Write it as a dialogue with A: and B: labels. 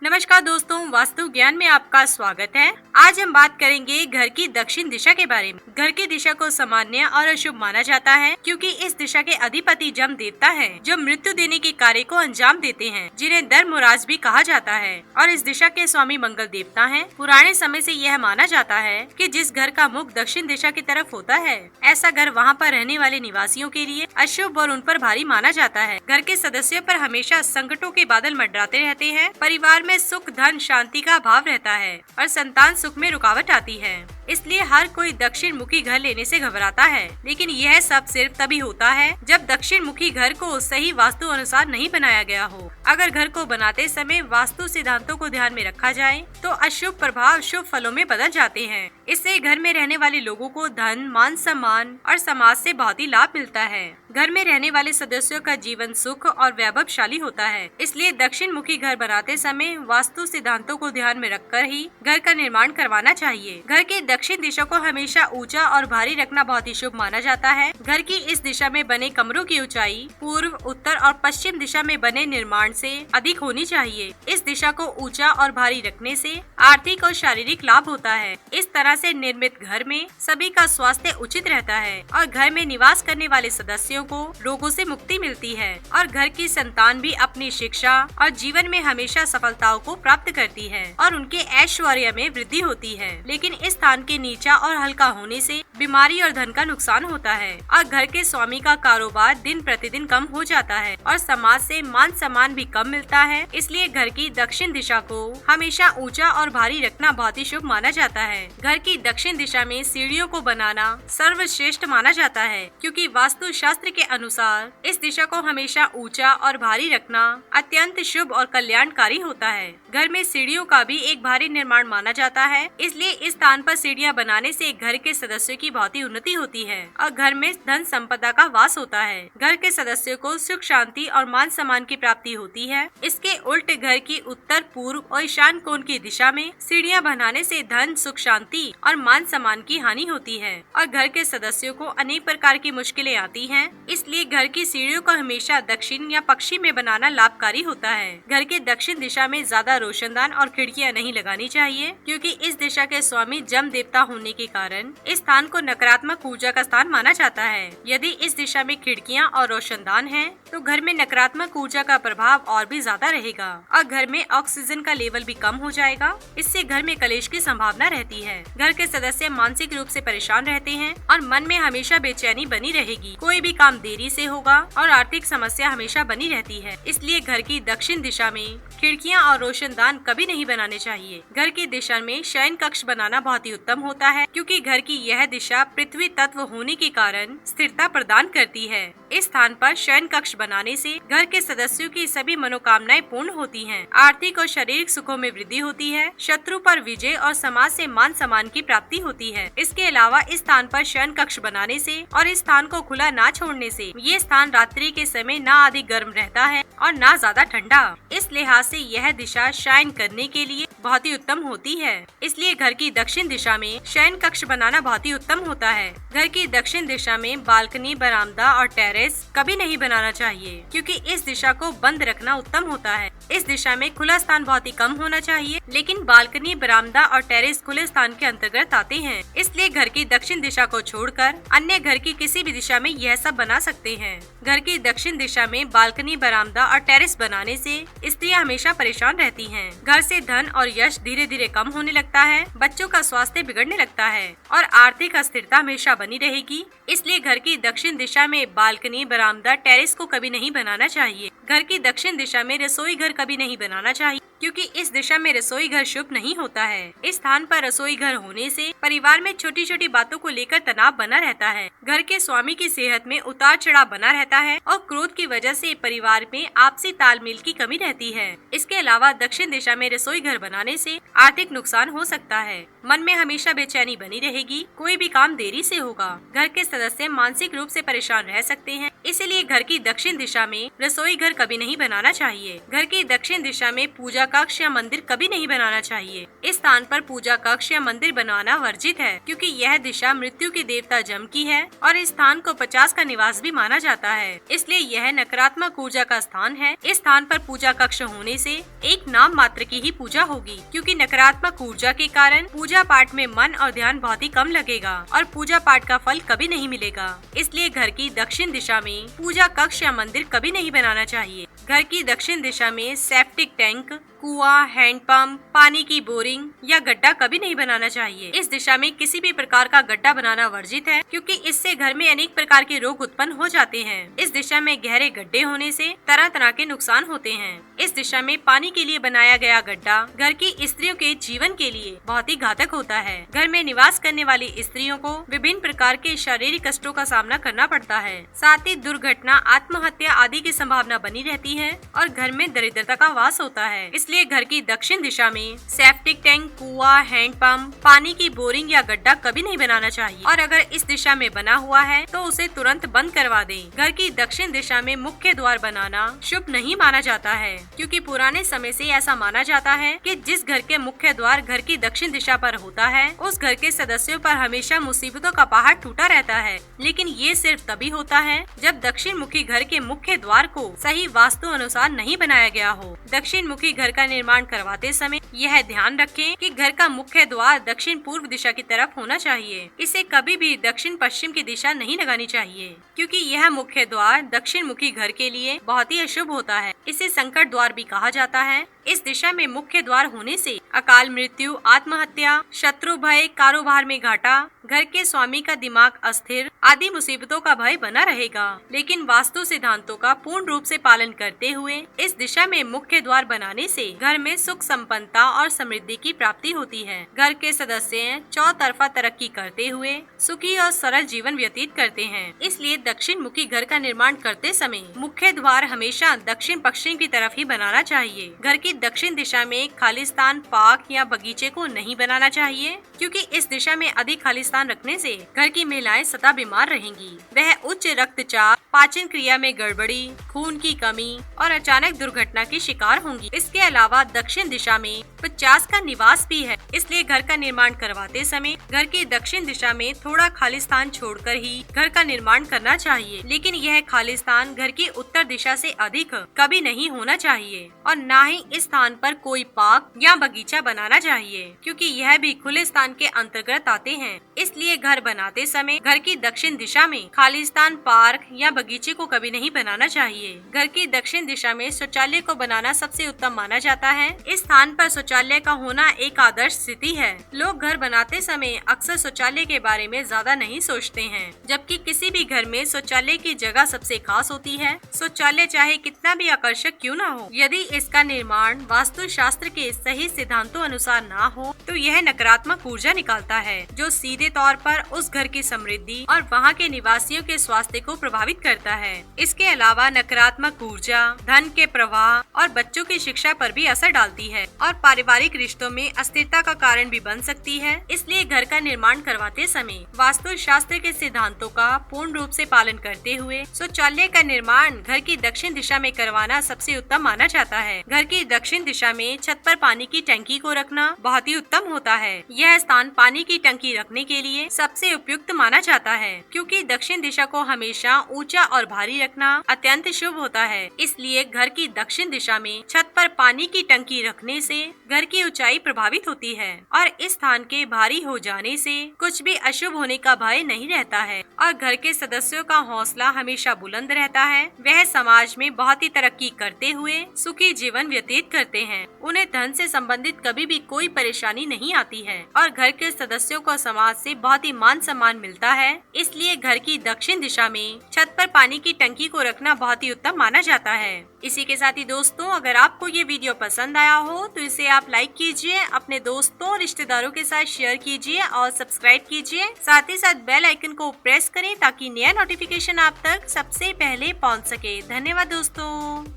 A: नमस्कार दोस्तों, वास्तु ज्ञान में आपका स्वागत है। आज हम बात करेंगे घर की दक्षिण दिशा के बारे में। घर की दिशा को सामान्य और अशुभ माना जाता है क्योंकि इस दिशा के अधिपति जम देवता है जो मृत्यु देने के कार्य को अंजाम देते हैं, जिन्हें धर्मराज भी कहा जाता है। और इस दिशा के स्वामी मंगल देवता हैं। पुराने समय से यह माना जाता है कि जिस घर का मुख दक्षिण दिशा की तरफ होता है, ऐसा घर वहाँ पर रहने वाले निवासियों के लिए अशुभ और उन पर भारी माना जाता है। घर के सदस्यों पर हमेशा संकटों के बादल मंडराते रहते हैं। परिवार में सुख, धन, शांति का भाव रहता है और संतान सुख में रुकावट आती है। इसलिए हर कोई दक्षिण मुखी घर लेने से घबराता है, लेकिन यह सब सिर्फ तभी होता है जब दक्षिण मुखी घर को सही वास्तु अनुसार नहीं बनाया गया हो। अगर घर को बनाते समय वास्तु सिद्धांतों को ध्यान में रखा जाए तो अशुभ प्रभाव शुभ फलों में बदल जाते हैं। इससे घर में रहने वाले लोगों को धन, मान सम्मान और समाज से बहुत ही लाभ मिलता है। घर में रहने वाले सदस्यों का जीवन सुख और वैभवशाली होता है। इसलिए दक्षिण मुखी घर बनाते समय वास्तु सिद्धांतों को ध्यान में रखकर ही घर का निर्माण करवाना चाहिए। घर के दक्षिण दिशा को हमेशा ऊंचा और भारी रखना बहुत ही शुभ माना जाता है। घर की इस दिशा में बने कमरों की ऊंचाई पूर्व, उत्तर और पश्चिम दिशा में बने निर्माण से अधिक होनी चाहिए। इस दिशा को ऊंचा और भारी रखने से आर्थिक और शारीरिक लाभ होता है। इस तरह से निर्मित घर में सभी का स्वास्थ्य उचित रहता है और घर में निवास करने वाले सदस्यों को रोगों से मुक्ति मिलती है और घर की संतान भी अपनी शिक्षा और जीवन में हमेशा सफलताओं को प्राप्त करती है और उनके ऐश्वर्य में वृद्धि होती है। लेकिन इस स्थान के नीचा और हल्का होने से बीमारी और धन का नुकसान होता है और घर के स्वामी का कारोबार दिन प्रतिदिन कम हो जाता है और समाज से मान सम्मान भी कम मिलता है। इसलिए घर की दक्षिण दिशा को हमेशा ऊंचा और भारी रखना बहुत ही शुभ माना जाता है। घर की दक्षिण दिशा में सीढ़ियों को बनाना सर्वश्रेष्ठ माना जाता है क्योंकि वास्तु शास्त्र के अनुसार इस दिशा को हमेशा ऊंचा और भारी रखना अत्यंत शुभ और कल्याणकारी होता है। घर में सीढ़ियों का भी एक भारी निर्माण माना जाता है, इसलिए इस स्थान पर सीढ़ियां बनाने से घर के सदस्यों की बहुत ही उन्नति होती है और घर में धन संपदा का वास होता है। घर के सदस्यों को सुख, शांति और मान सम्मान की प्राप्ति होती है। इसके उल्ट घर की उत्तर, पूर्व और ईशान कोण की दिशा में सीढ़ियां बनाने से धन, सुख, शांति और मान सम्मान की हानि होती है और घर के सदस्यों को अनेक प्रकार की मुश्किलें आती हैं। इसलिए घर की सीढ़ियों को हमेशा दक्षिण या पश्चिम में बनाना लाभकारी होता है। घर के दक्षिण दिशा में ज्यादा रोशनदान और खिड़कियां नहीं लगानी चाहिए क्योंकि इस दिशा के स्वामी जम देवता होने के कारण इस स्थान को नकारात्मक ऊर्जा का स्थान माना जाता है। यदि इस दिशा में खिड़कियां और रोशनदान हैं, तो घर में नकारात्मक ऊर्जा का प्रभाव और भी ज्यादा रहेगा और घर में ऑक्सीजन का लेवल भी कम हो जाएगा। इससे घर में कलेश की संभावना रहती है। घर के सदस्य मानसिक रूप से परेशान रहते हैं और मन में हमेशा बेचैनी बनी रहेगी। कोई भी काम देरी से होगा और आर्थिक समस्या हमेशा बनी रहती है। इसलिए घर की दक्षिण दिशा में खिड़कियां और रोशनदान कभी नहीं बनाने चाहिए। घर की दिशा में शयन कक्ष बनाना बहुत ही उत्तम होता है क्योंकि घर की यह दिशा पृथ्वी तत्व होने के कारण स्थिरता प्रदान करती है। इस स्थान पर शयन कक्ष बनाने से घर के सदस्यों की सभी मनोकामनाएं पूर्ण होती हैं। आर्थिक और शारीरिक सुखों में वृद्धि होती है। शत्रु पर विजय और समाज से मान सम्मान की प्राप्ति होती है। इसके अलावा इस स्थान पर शयन कक्ष बनाने से और इस स्थान को खुला न छोड़ने से ये स्थान रात्रि के समय न अधिक गर्म रहता है और न ज्यादा ठंडा। इस लिहाज से यह दिशा शयन करने के लिए बहुत ही उत्तम होती है। इसलिए घर की दक्षिण दिशा में शयन कक्ष बनाना बहुत ही उत्तम होता है। घर की दक्षिण दिशा में बालकनी, बरामदा और टेरेस कभी नहीं बनाना चाहिए क्योंकि इस दिशा को बंद रखना उत्तम होता है। इस दिशा में खुला स्थान बहुत ही कम होना चाहिए, लेकिन बालकनी, बरामदा और टेरेस खुले स्थान के अंतर्गत आते हैं। इसलिए घर की दक्षिण दिशा को छोड़कर अन्य घर की किसी भी दिशा में यह सब बना सकते हैं। घर की दक्षिण दिशा में बालकनी, बरामदा और टेरेस बनाने से स्त्रियां हमेशा परेशान रहती हैं। घर से धन और यश धीरे धीरे कम होने लगता है, बच्चों का स्वास्थ्य बिगड़ने लगता है और आर्थिक अस्थिरता हमेशा बनी रहेगी। इसलिए घर की दक्षिण दिशा में बालकनी, बरामदा, टेरेस को कभी नहीं बनाना चाहिए। घर की दक्षिण दिशा में रसोई घर कभी नहीं बनाना चाहिए क्योंकि इस दिशा में रसोई घर शुभ नहीं होता है। इस स्थान पर रसोई घर होने से परिवार में छोटी छोटी बातों को लेकर तनाव बना रहता है। घर के स्वामी की सेहत में उतार चढ़ाव बना रहता है और क्रोध की वजह से परिवार में आपसी तालमेल की कमी रहती है। इसके अलावा दक्षिण दिशा में रसोई घर बनाने से आर्थिक नुकसान हो सकता है। मन में हमेशा हमेशा बेचैनी बनी रहेगी, कोई भी काम देरी से होगा। घर के सदस्य मानसिक रूप से परेशान रह सकते हैं, इसीलिए घर की दक्षिण दिशा में रसोई घर कभी नहीं बनाना चाहिए। घर की दक्षिण दिशा में पूजा कक्ष या मंदिर कभी नहीं बनाना चाहिए। इस स्थान पर पूजा कक्ष या मंदिर बनाना वर्जित है, क्योंकि यह दिशा मृत्यु के देवता जम की है और इस स्थान को 50 का निवास भी माना जाता है, इसलिए यह नकारात्मक ऊर्जा का स्थान है। इस स्थान पर पूजा कक्ष होने से एक नाम मात्र की ही पूजा होगी, क्योंकि नकारात्मक ऊर्जा के कारण पूजा पाठ में मन और ध्यान बहुत ही कम लगेगा और पूजा पाठ का फल कभी नहीं मिलेगा। इसलिए घर की दक्षिण दिशा में पूजा कक्ष या मंदिर कभी नहीं बनाना चाहिए। घर की दक्षिण दिशा में सेप्टिक टैंक, कुआं, हैंडपंप, पानी की बोरिंग या गड्ढा कभी नहीं बनाना चाहिए। इस दिशा में किसी भी प्रकार का गड्ढा बनाना वर्जित है, क्योंकि इससे घर में अनेक प्रकार के रोग उत्पन्न हो जाते हैं। इस दिशा में गहरे गड्ढे होने से तरह तरह के नुकसान होते हैं। इस दिशा में पानी के लिए बनाया गया गड्ढा घर की स्त्रियों के जीवन के लिए बहुत ही घातक होता है। घर में निवास करने वाली स्त्रियों को विभिन्न प्रकार के शारीरिक कष्टों का सामना करना पड़ता है, साथ ही दुर्घटना, आत्महत्या आदि की संभावना बनी रहती है और घर में दरिद्रता का वास होता है। इसलिए घर की दक्षिण दिशा में सेप्टिक टैंक, कुआं, हैंडपंप, पानी की बोरिंग या गड्ढा कभी नहीं बनाना चाहिए और अगर इस दिशा में बना हुआ है तो उसे तुरंत बंद करवा दें। घर की दक्षिण दिशा में मुख्य द्वार बनाना शुभ नहीं माना जाता है, क्योंकि पुराने समय से ऐसा माना जाता है कि जिस घर के मुख्य द्वार घर की दक्षिण दिशा पर होता है उस घर के सदस्यों पर हमेशा मुसीबतों का पहाड़ टूटा रहता है। लेकिन ये सिर्फ तभी होता है जब दक्षिण मुखी घर के मुख्य द्वार को सही वास्तु अनुसार नहीं बनाया गया हो। दक्षिण मुखी घर का निर्माण करवाते समय यह ध्यान रखें कि घर का मुख्य द्वार दक्षिण पूर्व दिशा की तरफ होना चाहिए। इसे कभी भी दक्षिण पश्चिम की दिशा नहीं लगानी चाहिए, क्योंकि यह मुख्य द्वार दक्षिण मुखी घर के लिए बहुत ही अशुभ होता है। इसे संकट द्वार भी कहा जाता है। इस दिशा में मुख्य द्वार होने से अकाल मृत्यु, आत्महत्या, शत्रु भय, कारोबार में घाटा, घर के स्वामी का दिमाग अस्थिर आदि मुसीबतों का भय बना रहेगा। लेकिन वास्तु सिद्धांतों का पूर्ण रूप से पालन करते हुए इस दिशा में मुख्य द्वार बनाने से घर में सुख, संपन्नता और समृद्धि की प्राप्ति होती है। घर के सदस्य चौतरफा तरक्की करते हुए सुखी और सरल जीवन व्यतीत करते हैं। इसलिए दक्षिण मुखी घर का निर्माण करते समय मुख्य द्वार हमेशा दक्षिण पश्चिम की तरफ ही बनाना चाहिए। घर की दक्षिण दिशा में खालिस्तान, पार्क या बगीचे को नहीं बनाना चाहिए, क्योंकि इस दिशा में अधिक खालिस्तान रखने से घर की महिलाएं सदा बीमार रहेंगी। वह उच्च रक्तचाप, पाचन क्रिया में गड़बड़ी, खून की कमी और अचानक दुर्घटना की शिकार होंगी। इसके अलावा दक्षिण दिशा में 50 का निवास भी है, इसलिए घर का निर्माण करवाते समय घर की दक्षिण दिशा में थोड़ा खालिस्तान छोड़कर ही घर का निर्माण करना चाहिए। लेकिन यह खालिस्तान घर की उत्तर दिशा से अधिक कभी नहीं होना चाहिए और न ही इस स्थान पर कोई पार्क या बगीचा बनाना चाहिए, क्योंकि यह भी खुले स्थान के अंतर्गत आते हैं। इसलिए घर बनाते समय घर की दक्षिण दिशा में खालिस्तान, पार्क या बगीचे को कभी नहीं बनाना चाहिए। घर की दक्षिण दिशा में शौचालय को बनाना सबसे उत्तम माना जाता है। इस स्थान पर शौचालय का होना एक आदर्श स्थिति है। लोग घर बनाते समय अक्सर शौचालय के बारे में ज्यादा नहीं सोचते हैं, जबकि किसी भी घर में शौचालय की जगह सबसे खास होती है। शौचालय चाहे कितना भी आकर्षक क्यों न हो, यदि इसका निर्माण वास्तु शास्त्र के सही सिद्धांतों अनुसार ना हो तो यह नकारात्मक ऊर्जा निकालता है, जो सीधे तौर पर उस घर की समृद्धि और वहाँ के निवासियों के स्वास्थ्य को प्रभावित करता है। इसके अलावा नकारात्मक ऊर्जा धन के प्रवाह और बच्चों की शिक्षा पर भी असर डालती है और पारिवारिक रिश्तों में अस्थिरता का कारण भी बन सकती है। इसलिए घर का निर्माण करवाते समय वास्तु शास्त्र के सिद्धांतों का पूर्ण रूप से पालन करते हुए शौचालय का निर्माण घर की दक्षिण दिशा में करवाना सबसे उत्तम माना जाता है। घर की दक्षिण दिशा में छत पर पानी की टंकी को रखना बहुत ही उत्तम होता है। यह स्थान पानी की टंकी रखने के लिए सबसे उपयुक्त माना जाता है, क्योंकि दक्षिण दिशा को हमेशा ऊंचा और भारी रखना अत्यंत शुभ होता है। इसलिए घर की दक्षिण दिशा में छत पर पानी की टंकी रखने से घर की ऊंचाई प्रभावित होती है और इस स्थान के भारी हो जाने से कुछ भी अशुभ होने का भय नहीं रहता है और घर के सदस्यों का हौसला हमेशा बुलंद रहता है। वह समाज में बहुत ही तरक्की करते हुए सुखी जीवन व्यतीत करते हैं। उन्हें धन से संबंधित कभी भी कोई परेशानी नहीं आती है और घर के सदस्यों को समाज से बहुत ही मान सम्मान मिलता है। इसलिए घर की दक्षिण दिशा में छत पर पानी की टंकी को रखना बहुत ही उत्तम माना जाता है। इसी के साथ ही दोस्तों, अगर आपको ये वीडियो पसंद आया हो तो इसे आप लाइक कीजिए, अपने दोस्तों और रिश्तेदारों के साथ शेयर कीजिए और सब्सक्राइब कीजिए। साथ ही साथ बेल आइकन को प्रेस करें ताकि नया नोटिफिकेशन आप तक सबसे पहले पहुंच सके। धन्यवाद दोस्तों।